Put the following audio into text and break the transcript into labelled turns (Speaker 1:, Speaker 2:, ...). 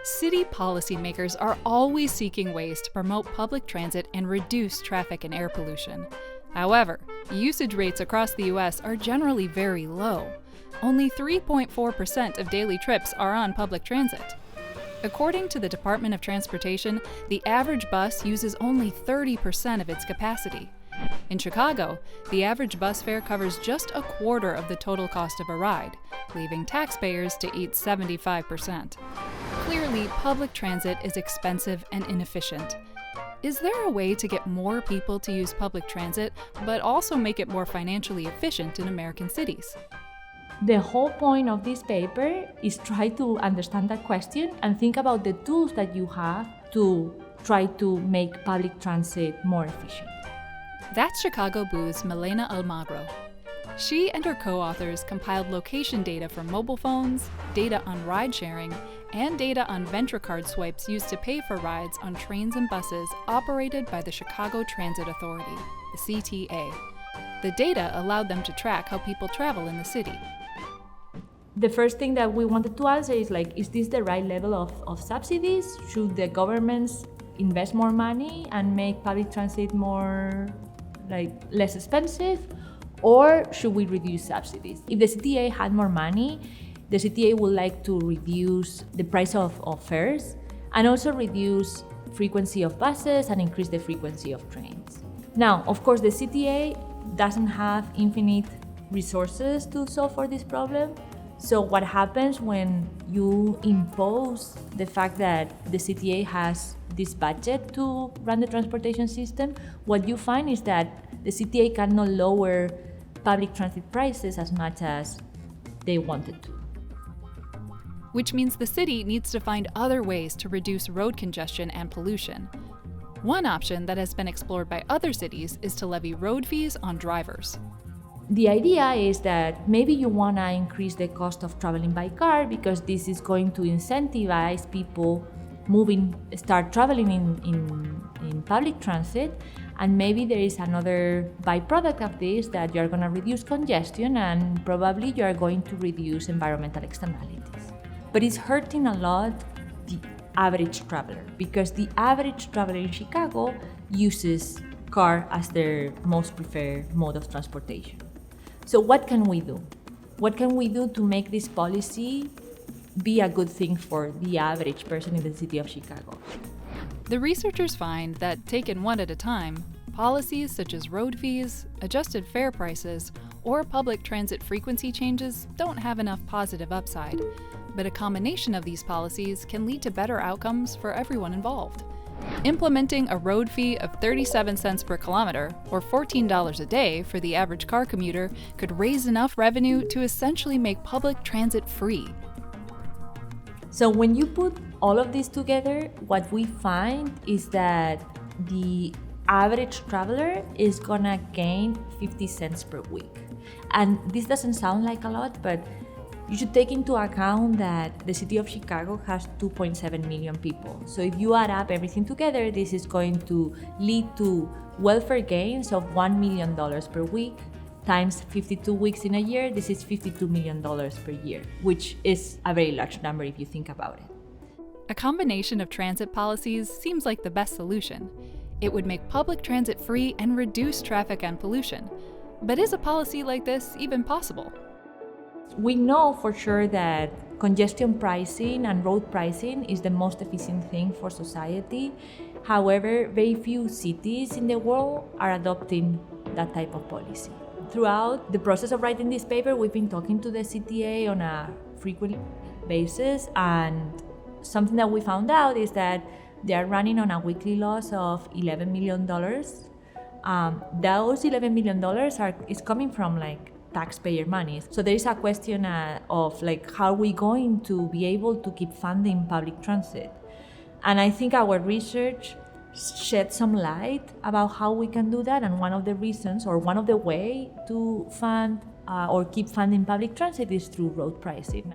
Speaker 1: City policymakers are always seeking ways to promote public transit and reduce traffic and air pollution. However, usage rates across the U.S. are generally very low. Only 3.4% of daily trips are on public transit. According to the Department of Transportation, the average bus uses only 30% of its capacity. In Chicago, the average bus fare covers just a quarter of the total cost of a ride, leaving taxpayers to eat 75%. Clearly, public transit is expensive and inefficient. Is there a way to get more people to use public transit, but also make it more financially efficient in American cities?
Speaker 2: The whole point of this paper is try to understand that question and think about the tools that you have to try to make public transit more efficient.
Speaker 1: That's Chicago Booth's Milena Almagro. She and her co-authors compiled location data for mobile phones, data on ride sharing, and data on Venture card swipes used to pay for rides on trains and buses operated by the Chicago Transit Authority, the CTA. The data allowed them to track how people travel in the city.
Speaker 2: The first thing that we wanted to answer is is this the right level of subsidies? Should the governments invest more money and make public transit more less expensive? Or should we reduce subsidies? If the CTA had more money, the CTA would like to reduce the price of fares and also reduce frequency of buses and increase the frequency of trains. Now, of course, the CTA doesn't have infinite resources to solve for this problem. So what happens when you impose the fact that the CTA has this budget to run the transportation system? What you find is that the CTA cannot lower public transit prices as much as they wanted to.
Speaker 1: Which means the city needs to find other ways to reduce road congestion and pollution. One option that has been explored by other cities is to levy road fees on drivers.
Speaker 2: The idea is that maybe you want to increase the cost of traveling by car because this is going to incentivize people start traveling in public transit, and maybe there is another byproduct of this that you're going to reduce congestion and probably you're going to reduce environmental externalities. But it's hurting a lot the average traveler because the average traveler in Chicago uses car as their most preferred mode of transportation. So what can we do? What can we do to make this policy be a good thing for the average person in the city of Chicago?
Speaker 1: The researchers find that, taken one at a time, policies such as road fees, adjusted fare prices, or public transit frequency changes don't have enough positive upside, but a combination of these policies can lead to better outcomes for everyone involved. Implementing a road fee of 37 cents per kilometer, or $14 a day for the average car commuter, could raise enough revenue to essentially make public transit free.
Speaker 2: So when you put all of this together, what we find is that the average traveler is gonna gain 50 cents per week. And this doesn't sound like a lot, but you should take into account that the city of Chicago has 2.7 million people. So if you add up everything together, this is going to lead to welfare gains of $1 million per week times 52 weeks in a year. This is $52 million per year, which is a very large number if you think about it.
Speaker 1: A combination of transit policies seems like the best solution. It would make public transit free and reduce traffic and pollution. But is a policy like this even possible?
Speaker 2: We know for sure that congestion pricing and road pricing is the most efficient thing for society. However, very few cities in the world are adopting that type of policy. Throughout the process of writing this paper, we've been talking to the CTA on a frequent basis, and something that we found out is that they are running on a weekly loss of $11 million. Those $11 million is coming from taxpayer money. So there is a question of how are we going to be able to keep funding public transit? And I think our research shed some light about how we can do that. And one of the reasons, or one of the ways to fund or keep funding public transit is through road pricing.